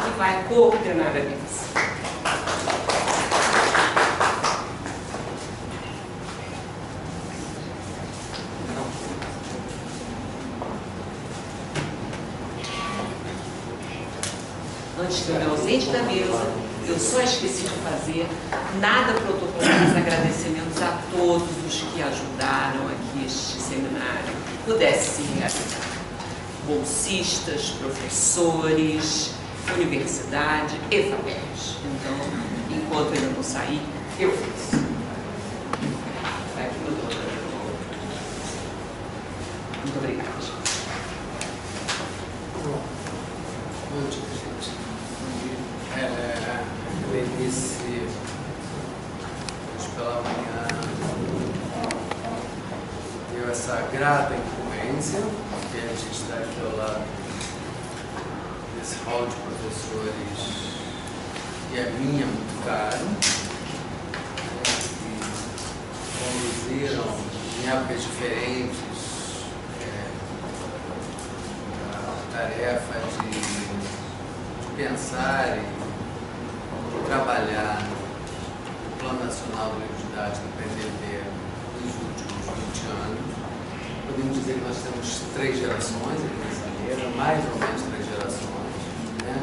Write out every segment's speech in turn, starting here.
que vai coordenar a mesa. Antes de eu me ausente da mesa, eu só esqueci de fazer nada protocolar, os agradecimentos a todos os que ajudaram aqui este seminário, pudesse se realizar. Bolsistas, professores, universidade e famílias. Então, enquanto eu ainda não saí, eu fiz. Muito obrigada, gente. Lenícia, hoje pela manhã, deu essa grata incumbência, porque a gente está aqui ao lado desse hall de professores que é minha muito caro, que conduziram em épocas diferentes a tarefa de pensar e trabalhar no Plano Nacional de Livro Didático do PNDE nos últimos 20 anos. Podemos dizer que nós temos 3 gerações aqui nessa mesa, mais ou menos 3 gerações. Né?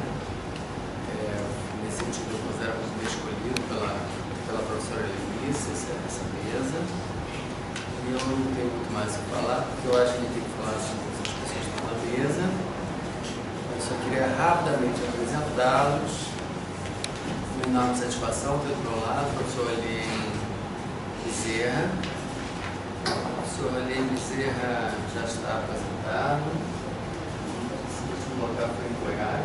Nesse sentido, eu considero muito escolhido pela professora Lenícia essa mesa. E eu não tenho muito mais o que falar, porque eu acho que a gente tem que falar sobre as pessoas que estão na mesa. Eu só queria rapidamente apresentá-los. Enorme satisfação ter do meu lado o professor Aline Bezerra. O professor Aline Bezerra já está apresentado. Esse último local foi em Goiás,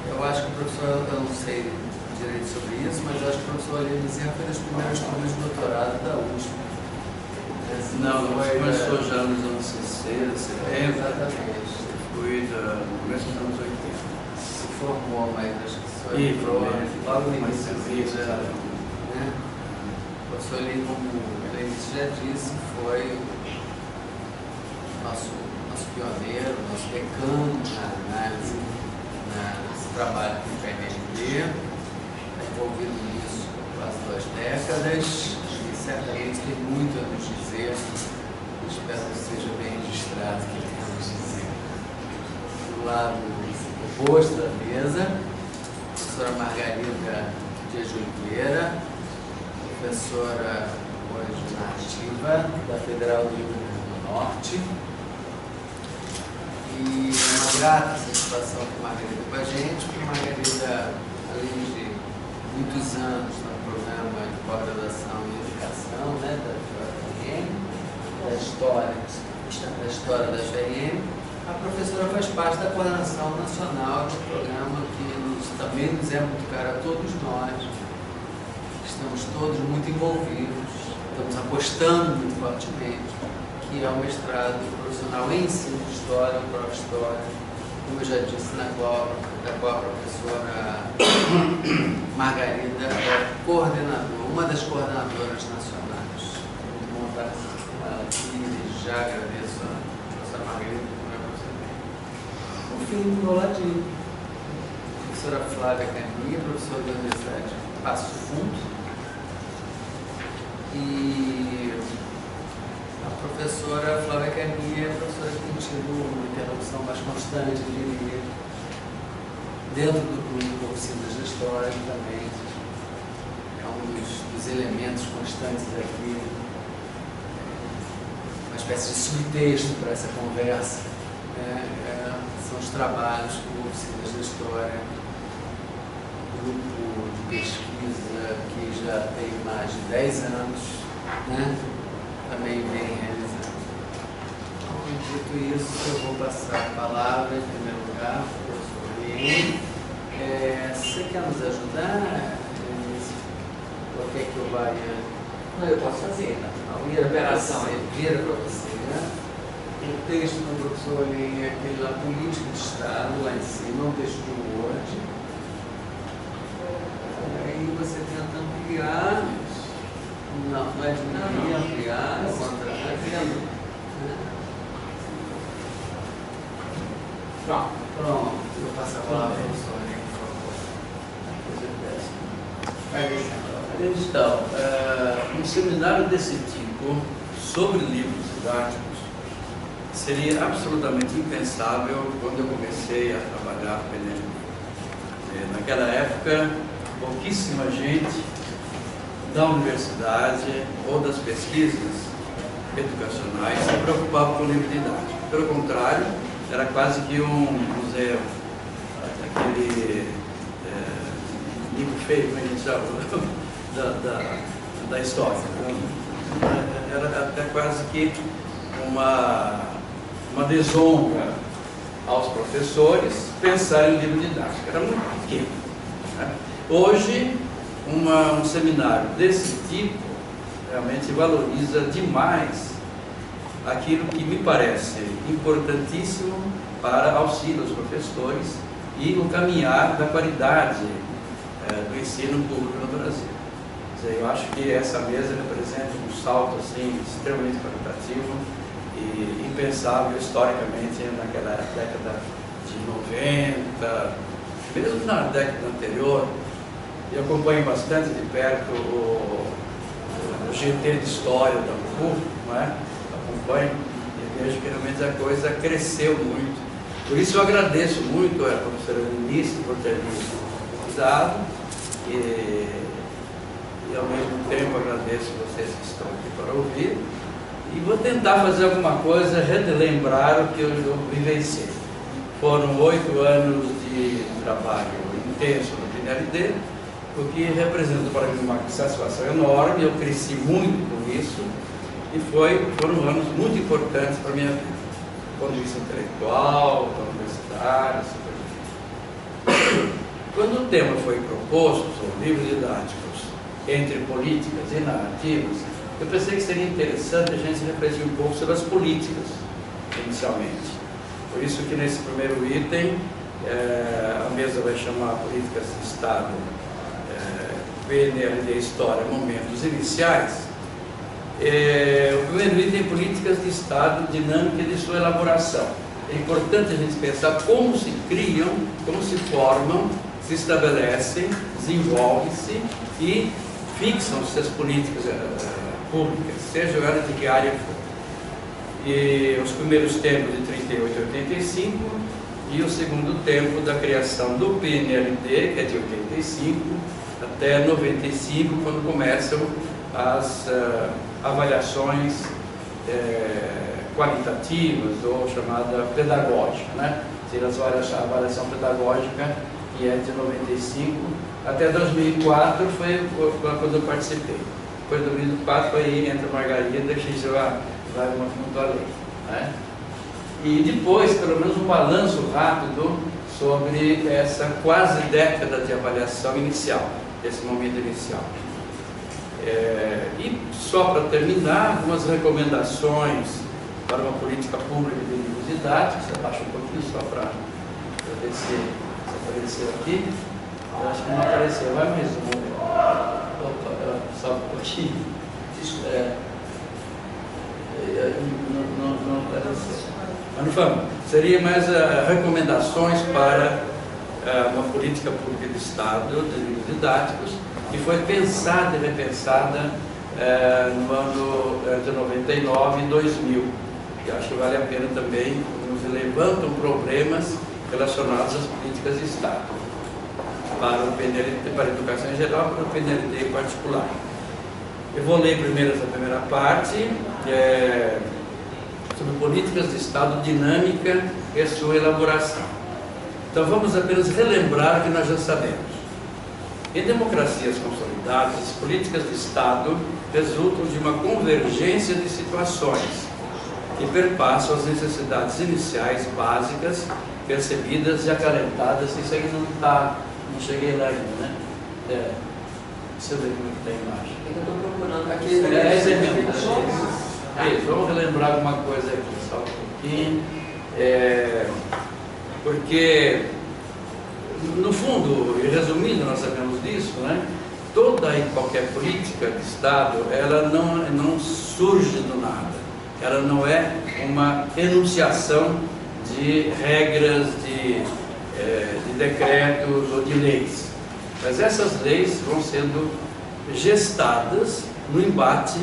eu acho que o professor, eu não sei direito sobre isso, mas eu acho que o professor Aline Bezerra foi das primeiras turmas de doutorado da USP. Não, começou já nos anos 60, 70. Exatamente. Fui no começo dos anos 80. Se formou, mas acho que só E entrou logo no mas início. Né? O professor Aline, como o Lenício já disse, foi nosso pioneiro, nosso decano na análise, nesse trabalho com o PND, envolvido nisso há quase 2 décadas, e certamente tem muito a nos dizer. Espero que seja bem registrado o que ele tem a nos dizer. Do lado oposto da mesa, a professora Margarida Dias de Oliveira, professora hoje na ativa da Federal do Rio Grande do Norte. E uma grata satisfação ter Margarida com a gente, porque Margarida, além de muitos anos no programa de pós-graduação em educação, né, da FRN, da história da FRN, a professora faz parte da coordenação nacional do programa que também nos é muito caro a todos nós. Estamos todos muito envolvidos, estamos apostando muito fortemente, que é o mestrado profissional em ensino de história, pró-história, como eu já disse, da qual a professora Margarida é coordenadora, uma das coordenadoras nacionais. Vou montar aqui e já agradeço a professora Margarida. Por fim, do meu ladinho, a professora Flávia Cania, professora da Universidade de Passo Fundo, e a professora Flávia Cania, professora que tem tido uma interrupção mais constante, eu diria, dentro do grupo Oficinas da História, que também é um dos elementos constantes aqui, uma espécie de subtexto para essa conversa. São os trabalhos com Oficinas da História, grupo de pesquisa que já tem mais de 10 anos, né? Também vem realizando. Então, dito isso, eu vou passar a palavra em primeiro lugar para o professor Aline. Você quer nos ajudar? Ou quer que eu vá? Não, eu posso fazer, né? Vira para você, né? O texto do professor Aline é aquele lá, Política de Estado, lá em cima, um texto de Word. Aí você tenta ampliar. Não é diminuir, ampliar, ao contrário. Pronto. Vou passar a palavra para o Sorinho, por favor. Então, um seminário desse tipo sobre livros didáticos seria absolutamente impensável quando eu comecei a trabalhar com ele. Naquela época, pouquíssima gente da universidade ou das pesquisas educacionais se preocupava com o livro didático. Pelo contrário, era quase que um museu, aquele livro feio, como a gente chama, da história. Era até quase que uma desonra aos professores pensar em livro didático. Era muito pequeno. Né? Hoje, um seminário desse tipo realmente valoriza demais aquilo que me parece importantíssimo para auxílio aos professores e no caminhar da qualidade do ensino público no Brasil. Quer dizer, eu acho que essa mesa representa um salto assim, extremamente qualitativo e impensável historicamente naquela década de 90, mesmo na década anterior. Eu acompanho bastante de perto o GT de História da UFU, não é? Acompanho e vejo que realmente a coisa cresceu muito. Por isso eu agradeço muito a professora Eunice por ter me dado e ao mesmo tempo agradeço vocês que estão aqui para ouvir e vou tentar fazer alguma coisa, relembrar o que eu vivenciei. Foram 8 anos de trabalho intenso no PNLD, o que representa para mim uma satisfação enorme. Eu cresci muito com isso e foram anos muito importantes para a minha vida, do ponto de vista intelectual, da universidade, assim. Quando o tema foi proposto sobre livros didáticos entre políticas e narrativas, eu pensei que seria interessante a gente refletir um pouco sobre as políticas, inicialmente. Por isso que nesse primeiro item, a mesa vai chamar Políticas de Estado, PNLD História, Momentos Iniciais. O primeiro item, Políticas de Estado, Dinâmica de sua elaboração. É importante a gente pensar como se criam, como se formam, se estabelecem, desenvolvem-se e fixam-se as políticas públicas, seja ela de que área for. E os primeiros tempos de 38 a 85 e o segundo tempo da criação do PNLD, que é de 85 até 95, quando começam as avaliações qualitativas ou chamada pedagógica, né? A avaliação pedagógica, que é de 95 até 2004, foi quando eu participei. Depois de 2004, aí entra a Margarida, que já vai muito além, né? E depois, pelo menos, um balanço rápido sobre essa quase década de avaliação inicial, esse momento inicial. E só para terminar, algumas recomendações para uma política pública de livros didáticos. Abaixa um pouquinho só para ver se apareceu aqui. Eu acho que não apareceu, vai mesmo. Opa, só um pouquinho. Não apareceu. Mas não vamos. Seria mais recomendações para uma política pública de Estado de livros didáticos, que foi pensada e repensada no ano de 99 e 2000. E acho que vale a pena também, nos levantam problemas relacionados às políticas de Estado, para o PNLD, para a educação em geral, para o PNLD em particular. Eu vou ler primeiro essa primeira parte, sobre políticas de Estado, dinâmica e sua elaboração. Então vamos apenas relembrar o que nós já sabemos. Em democracias consolidadas, as políticas de Estado resultam de uma convergência de situações que perpassam as necessidades iniciais básicas, percebidas e acalentadas. Isso aí não cheguei lá ainda, né? Deixa eu ver como está a imagem. Eu estou procurando aqui. Esse é mesmo. Vamos relembrar alguma coisa aqui, só um pouquinho. Porque, no fundo, e resumindo, nós sabemos disso, né? Toda e qualquer política de Estado, ela não surge do nada. Ela não é uma enunciação de regras, de decretos ou de leis. Mas essas leis vão sendo gestadas no embate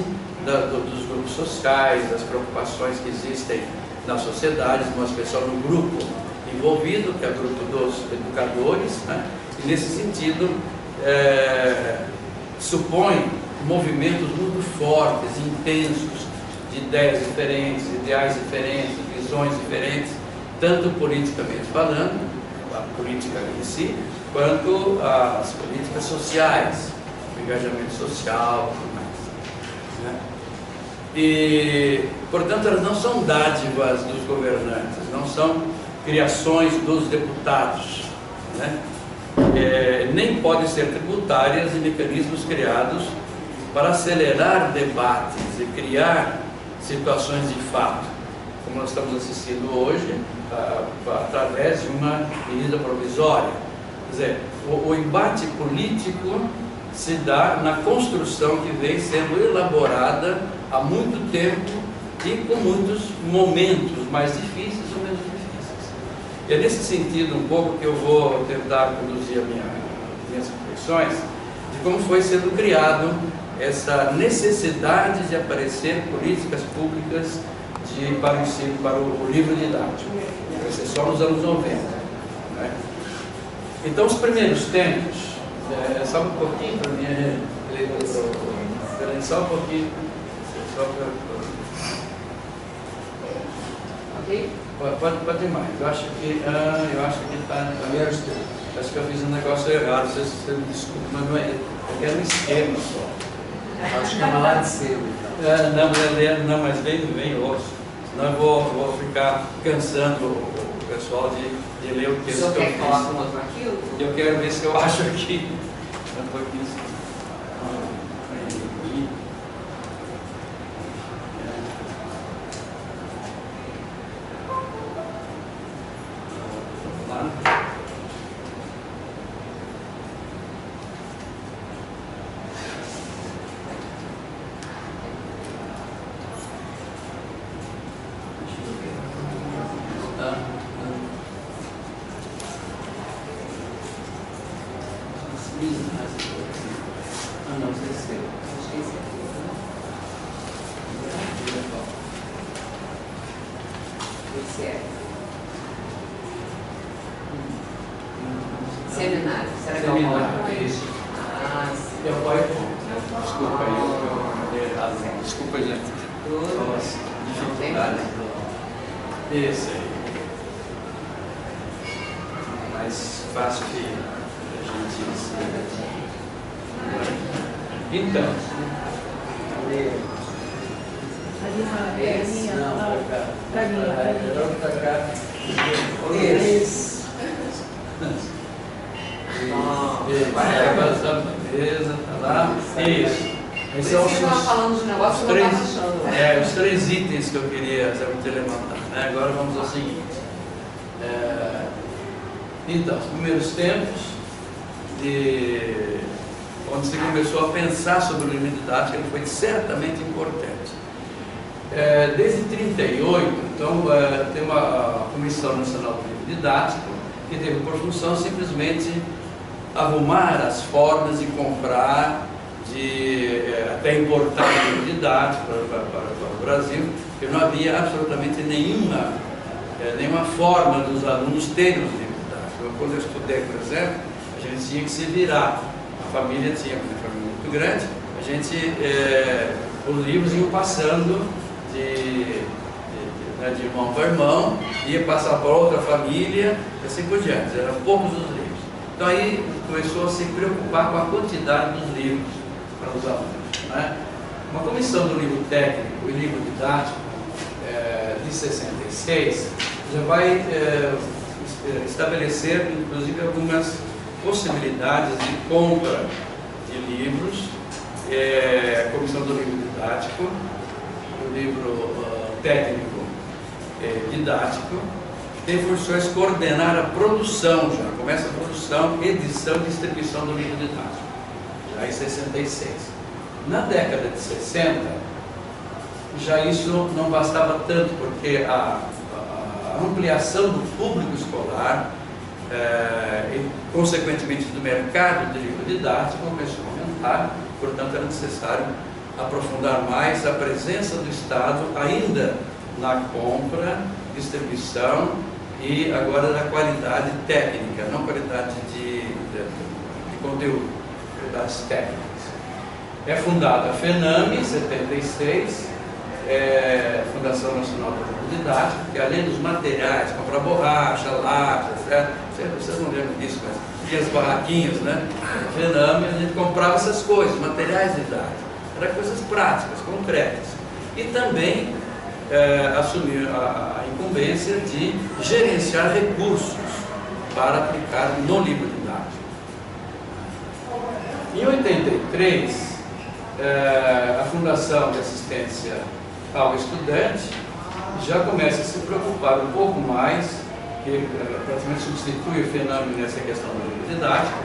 dos grupos sociais, das preocupações que existem na sociedade, mais especial no grupo envolvido, que é o grupo dos educadores, né? E nesse sentido supõe movimentos muito fortes, intensos, de ideias diferentes, ideais diferentes, visões diferentes, tanto politicamente falando, a política em si, quanto as políticas sociais, o engajamento social, tudo mais, né? E, portanto, elas não são dádivas dos governantes, não são criações dos deputados, né? Nem podem ser tributárias de mecanismos criados para acelerar debates e criar situações de fato, como nós estamos assistindo hoje, através de uma medida provisória. Quer dizer, o embate político se dá na construção que vem sendo elaborada há muito tempo e com muitos momentos mais difíceis ou menos difíceis. E é nesse sentido um pouco que eu vou tentar conduzir minhas reflexões de como foi sendo criado essa necessidade de aparecer políticas públicas para o ensino, para o livro didático. Vai ser só nos anos 90. Né? Então, os primeiros tempos, só um pouquinho para mim, só um pouquinho, só para... Ok? Pode ir mais. Eu acho que está. Acho que eu fiz um negócio errado. Você me desculpa, mas não é. Eu quero um esquema só. Acho que é lá de cima. Não, mas vem osso. Senão eu vou ficar cansando o pessoal de ler o texto que eu fiz. O senhor quer que coloque um outro aqui? Eu quero ver se eu acho aqui. Um pouquinho. Seminário. Será que Seminário, isso. Eu apoio. Desculpa aí, eu dei errado. Desculpa, gente. Nossa, dificuldade. Isso aí. Mais fácil que a gente ensina. Então. Isso. Beleza, tá lá. Isso. Esses são os três itens que eu queria te levantar. Né? Agora vamos ao seguinte. Então, os primeiros tempos onde se começou a pensar sobre o livro didático, ele foi certamente importante. Desde 1938, então, tem uma Comissão Nacional do Livro Didático que teve por função simplesmente arrumar as formas de comprar, até importar o livro didático para o Brasil, porque não havia absolutamente nenhuma forma dos alunos terem os livros didáticos. Quando eu estudei, por exemplo, a gente tinha que se virar. A família tinha uma família muito grande, os livros iam passando de irmão para irmão, ia passar para outra família, e assim por diante. Eram poucos os livros. Então aí começou a se preocupar com a quantidade dos livros para os alunos. Né? Uma comissão do livro técnico e livro didático de 66 já vai estabelecer, inclusive, algumas possibilidades de compra de livros. A comissão do livro didático, o livro técnico didático, tem funções coordenar a produção, já começa a produção, edição e distribuição do livro didático, já em 66. Na década de 60, já isso não bastava tanto, porque a a ampliação do público escolar e, consequentemente, do mercado de livro didático começou a aumentar, portanto, era necessário aprofundar mais a presença do Estado ainda na compra, distribuição e agora da qualidade técnica, não qualidade de conteúdo, qualidades técnicas. É fundada a FENAME em 76, Fundação Nacional do Livro Didático, que além dos materiais, comprar borracha, lápis, vocês não lembram disso, mas tinha as barraquinhas, né? A FENAME, a gente comprava essas coisas, materiais didáticos, eram coisas práticas, concretas. E também assumir a incumbência de gerenciar recursos para aplicar no livro didático. Em 83, a Fundação de Assistência ao Estudante já começa a se preocupar um pouco mais, que praticamente substitui o FENAME nessa questão do livro didático,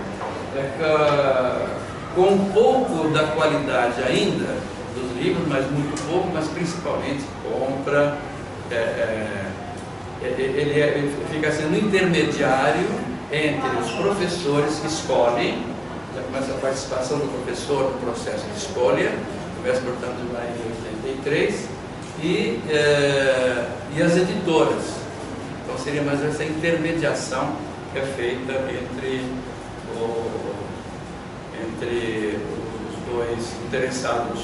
com um pouco da qualidade ainda dos livros, mas muito pouco, mas principalmente compra, ele fica sendo intermediário entre os professores que escolhem, já começa a participação do professor no processo de escolha, começa, portanto, lá em 83, e as editoras. Então seria mais essa intermediação que é feita entre os dois interessados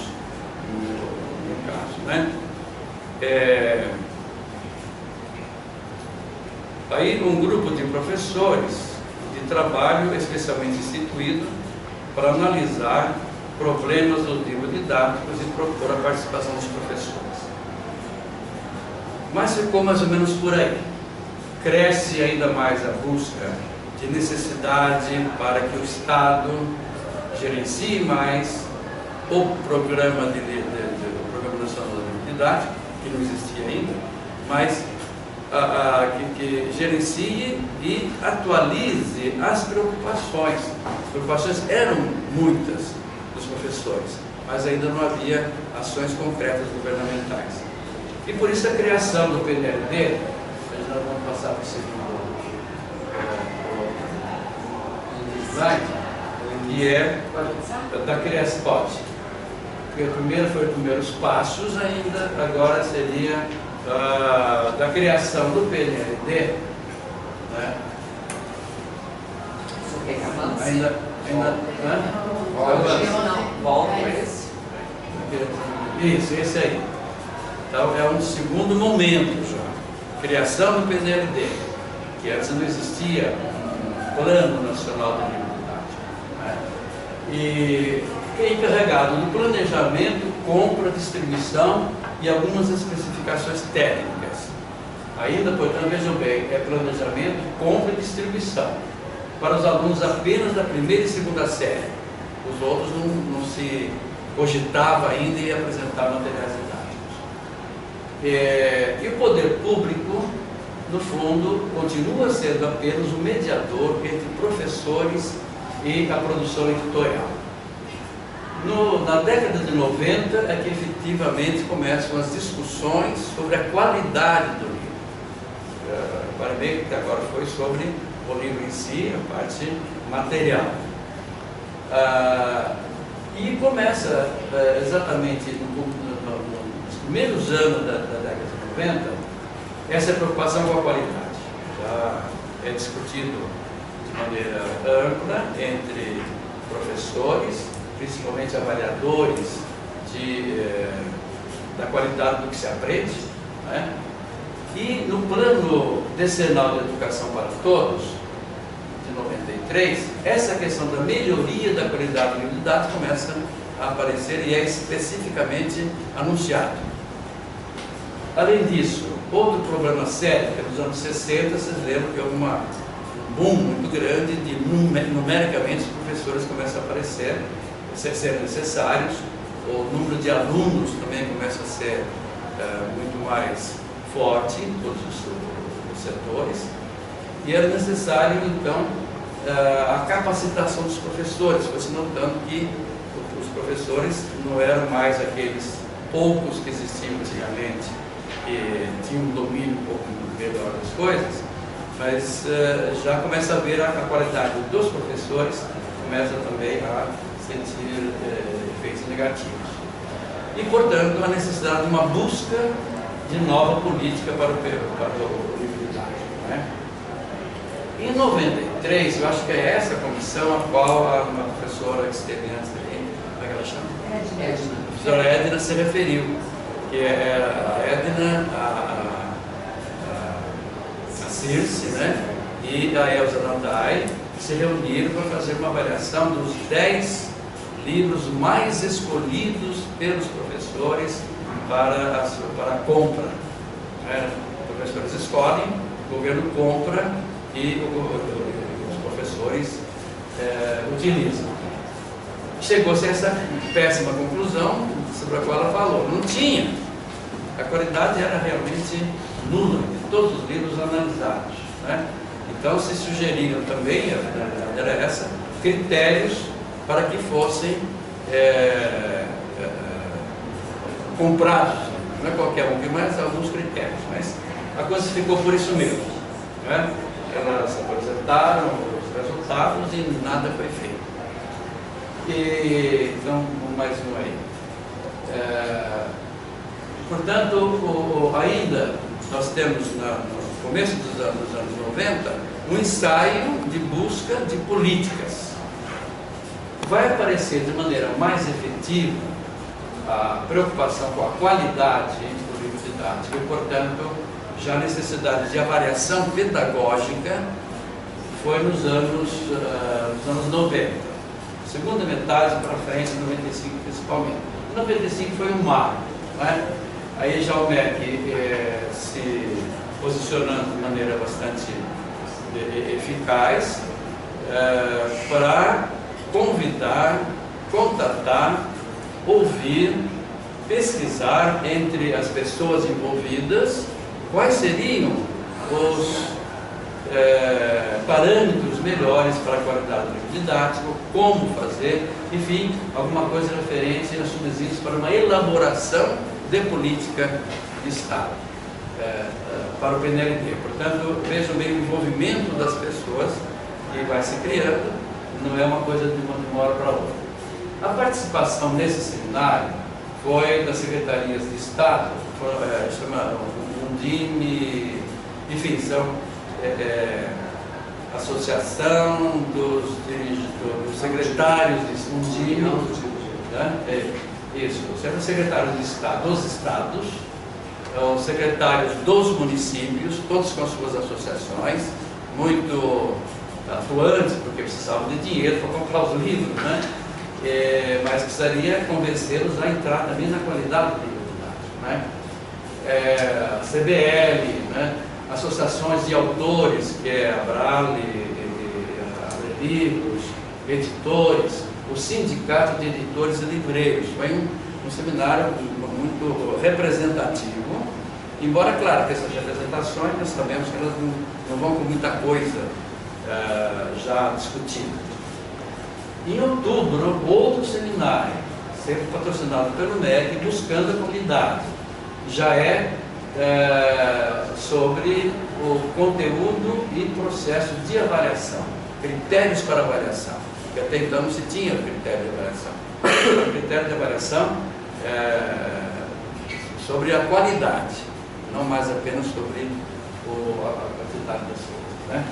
no caso, né? Aí um grupo de professores de trabalho especialmente instituído para analisar problemas dos livros didáticos e propor a participação dos professores. Mas ficou mais ou menos por aí. Cresce ainda mais a busca de necessidade para que o Estado gerencie mais o Programa Nacional do Livro Didático, que não existia ainda, mas que gerencie e atualize as preocupações. As preocupações eram muitas dos professores, mas ainda não havia ações concretas governamentais. E por isso a criação do PNLD, nós vamos passar para o segundo slide, que é da criação, pode. Porque primeiro foi os primeiros passos, ainda agora seria da criação do PNLD, né? Ainda isso, esse aí. Então é um segundo momento já. Criação do PNLD, que antes não existia um Plano Nacional do Livro Didático, né? E é encarregado do planejamento, compra, distribuição e algumas especificações técnicas. Ainda, portanto, vejam bem, é planejamento, compra e distribuição. Para os alunos apenas da primeira e segunda série. Os outros não se cogitava ainda em apresentar materiais didáticos. E o poder público, no fundo, continua sendo apenas o mediador entre professores e a produção editorial. Na década de 90 é que efetivamente começam as discussões sobre a qualidade do livro. Para ver que agora foi sobre o livro em si, a parte material. E começa exatamente nos primeiros anos da década de 90 essa preocupação com a qualidade. Já é discutido de maneira ampla entre professores, principalmente avaliadores da qualidade do que se aprende, né? E no Plano Decenal de Educação para Todos, de 93, essa questão da melhoria da qualidade do livro didático começa a aparecer e é especificamente anunciado. Além disso, outro problema sério, que nos anos 60, vocês lembram que houve um boom muito grande de numericamente os professores começam a aparecer, ser necessários, o número de alunos também começa a ser muito mais forte em todos os setores, e era necessário então a capacitação dos professores, foi se notando que os professores não eram mais aqueles poucos que existiam antigamente que tinha um domínio um pouco melhor das coisas, mas já começa a ver a qualidade dos professores, começa também a sentir efeitos negativos. E, portanto, a necessidade de uma busca de nova política para o livro didático, né? Em 93, eu acho que é essa comissão a qual uma professora que esteve antes dele, como é que ela chama? Edna. A professora Edna se referiu, que era a Edna, a Circe, né? E a Elza Nadai se reuniram para fazer uma avaliação dos 10 livros mais escolhidos pelos professores para a compra. Os professores escolhem, o governo compra e os professores utilizam. Chegou-se a essa péssima conclusão sobre a qual ela falou. Não tinha. A qualidade era realmente nula de todos os livros analisados, né? Então se sugeriram também, a verdade era essa, critérios para que fossem comprados. Não é qualquer um, mas alguns critérios. Mas a coisa ficou por isso mesmo, né? Elas apresentaram os resultados e nada foi feito. Então, mais um aí. Portanto, ainda nós temos no começo dos anos 90 um ensaio de busca de políticas. Vai aparecer de maneira mais efetiva a preocupação com a qualidade do livro didático e, portanto, já a necessidade de avaliação pedagógica foi nos anos 90. Segunda metade para frente, 95 principalmente. 95 foi um marco, né? Aí já o MEC se posicionando de maneira bastante eficaz para convidar, contatar, ouvir, pesquisar entre as pessoas envolvidas quais seriam os parâmetros melhores para a qualidade do livro didático, como fazer, enfim, alguma coisa referente a subsídios para uma elaboração de política de Estado para o PNLD. Portanto, vejam bem o envolvimento das pessoas que vai se criando, não é uma coisa de uma hora para outra. A participação nesse seminário foi das secretarias de Estado, chama Undime, enfim, são associação dos secretários de Undime, né? Isso, são secretários de Estado dos estados, os secretários dos municípios, todos com as suas associações, muito atuantes, porque precisavam de dinheiro para comprar os livros, né? Mas precisaria convencê-los a entrar também na qualidade do livro didático, né? A CBL, né? Associações de autores, que é a Brale, a Livros, editores, o Sindicato de Editores e Livreiros. Foi um seminário muito representativo, embora, claro, que essas representações, nós sabemos que elas não vão com muita coisa já discutida. Em outubro, outro seminário, sempre patrocinado pelo MEC, buscando a qualidade. Já sobre o conteúdo e processo de avaliação, critérios para avaliação, que até então não se tinha critério de avaliação. O critério de avaliação sobre a qualidade, não mais apenas sobre a quantidade das coisas, né?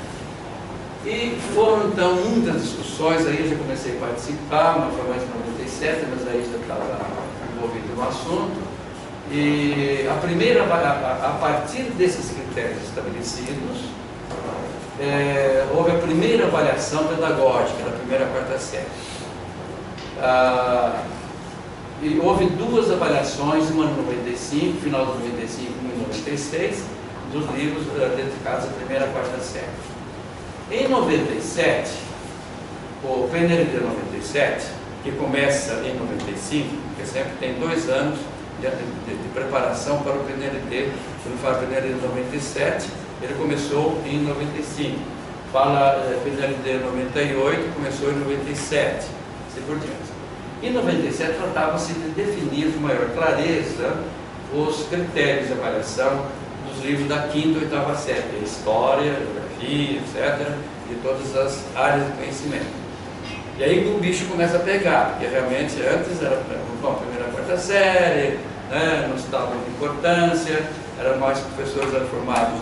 E foram então muitas discussões, aí eu já comecei a participar, mas foi mais em 97, mas aí já estava envolvido no assunto. E a partir desses critérios estabelecidos, houve a primeira avaliação pedagógica, da primeira à quarta série. E houve duas avaliações, uma em 95, final de 95 e uma em 96, dos livros dedicados à primeira à quarta série. Em 97, o PNLD 97, que começa em 95, porque sempre tem 2 anos de preparação para o PNLD, se não fala PNLD 97, ele começou em 95. Fala PNLD 98, começou em 97, assim por diante. Em 97 tratava-se de definir com maior clareza os critérios de avaliação dos livros da 5ª e 8ª série, história, geografia, etc., e todas as áreas de conhecimento. E aí o bicho começa a pegar, porque realmente antes era bom, primeira e 4ª série, né, não se dava muita importância, eram mais professores eram formados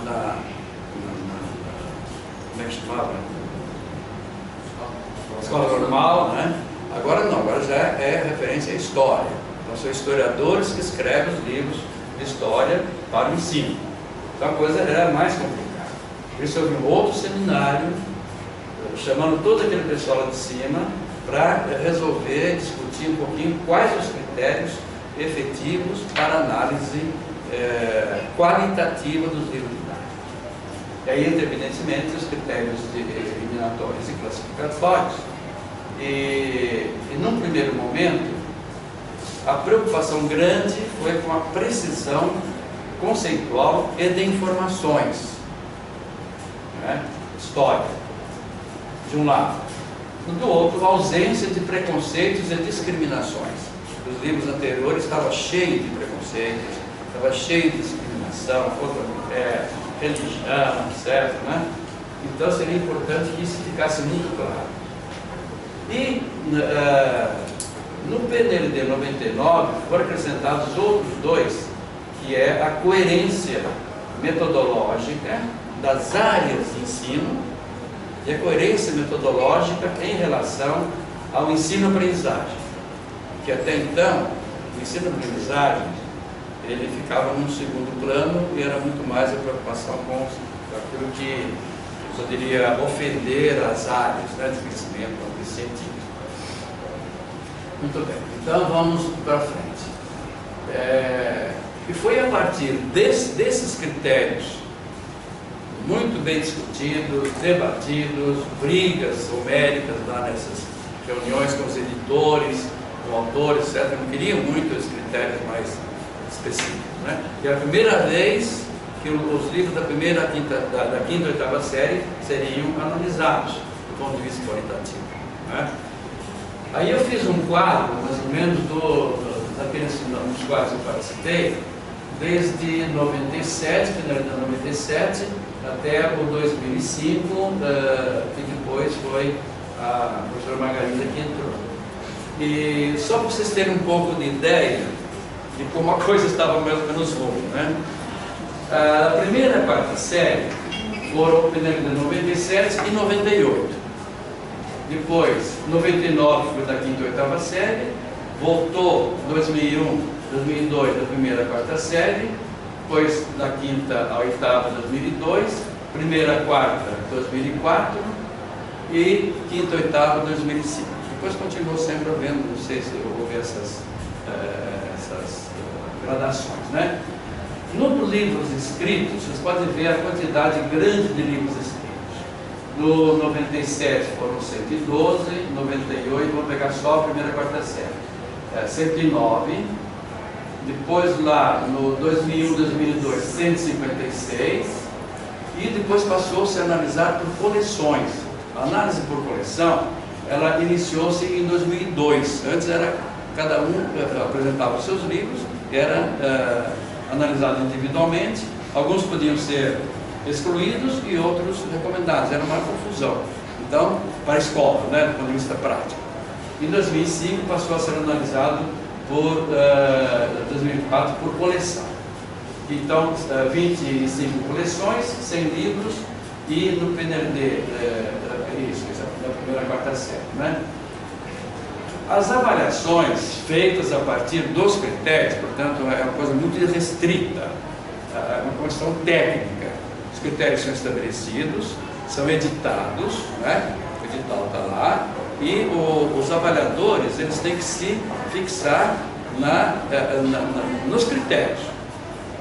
como é que chamava? Escola normal, né? Agora não, agora já é referência à história. Então são historiadores que escrevem os livros de história para o ensino. Então a coisa era mais complicada. Por isso houve um outro seminário, chamando todo aquele pessoal lá de cima, para resolver, discutir um pouquinho quais os critérios efetivos para análise qualitativa dos livros didáticos. E aí entra evidentemente os critérios eliminatórios e classificatórios. E num primeiro momento, a preocupação grande foi com a precisão conceitual e de informações, né? História, de um lado. Do outro, a ausência de preconceitos e discriminações. Os livros anteriores estavam cheios de preconceitos, estava cheio de discriminação contra a mulher, religião, etc., né? Então seria importante que isso ficasse muito claro. E no PNLD 99 foram acrescentados outros dois, que é a coerência metodológica das áreas de ensino e a coerência metodológica em relação ao ensino-aprendizagem, que até então o ensino-aprendizagem ele ficava num segundo plano e era muito mais a preocupação com aquilo que poderia ofender as áreas, né, de conhecimento científico. Muito bem, então vamos para frente. E foi a partir desses critérios, muito bem discutidos, debatidos, brigas homéricas lá nessas reuniões com os editores, com autores, etc., não queriam muito os critérios mais específicos, né? E a primeira vez que os livros da 5ª e 8ª série seriam analisados do ponto de vista qualitativo, né? Aí eu fiz um quadro, mais ou menos, daqueles quadros que eu participei, desde 97, finalidade de 97, até o 2005, que depois foi a professora Margarida que entrou. E só para vocês terem um pouco de ideia de como a coisa estava mais ou menos ruim, né? A 1ª e 4ª série foram de 97 e 98. Depois, 99 foi da 5ª e 8ª série, voltou 2001, 2002 da 1ª e 4ª série, depois da 5ª à 8ª 2002, 1ª e 4ª 2004 e 5ª e 8ª 2005. Depois continuou sempre havendo, não sei se houve essas gradações, né? Nos livros escritos, vocês podem ver a quantidade grande de livros escritos. No 97 foram 112, 98, vou pegar só a 1ª e 4ª série, 109, depois lá no 2001, 2002, 156, e depois passou a se analisar por coleções. A análise por coleção, ela iniciou-se em 2002, antes era cada um apresentava os seus livros, era analisado individualmente, alguns podiam ser excluídos e outros recomendados, era uma confusão. Então, para a escola, né, do ponto de vista prático. Em 2005 passou a ser analisado por 2004 por coleção. Então, 25 coleções, 100 livros e no PNLD, isso, da 1ª e 4ª série, né? As avaliações feitas a partir dos critérios, portanto, é uma coisa muito restrita, é uma questão técnica. Os critérios são estabelecidos, são editados, né? O edital está lá, e os avaliadores eles têm que se fixar nos critérios.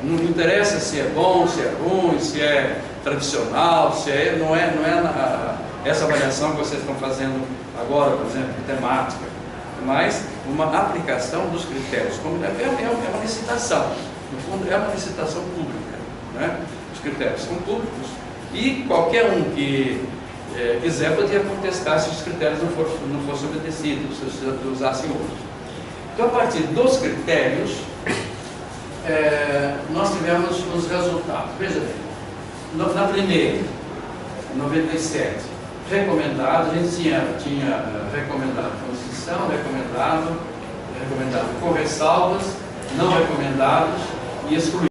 Não interessa se é bom, se é ruim, se é tradicional, se é, não é essa avaliação que vocês estão fazendo agora, por exemplo, temática, mas uma aplicação dos critérios. É uma licitação, no fundo é uma licitação pública, né? Os critérios são públicos e qualquer um que quiser podia contestar se os critérios não fossem obedecidos, se usassem outros. Então, a partir dos critérios, nós tivemos os resultados. Veja bem, na primeira, em 97, recomendado, a gente tinha recomendado Constituição, recomendado com ressalvas, não recomendados e excluídos.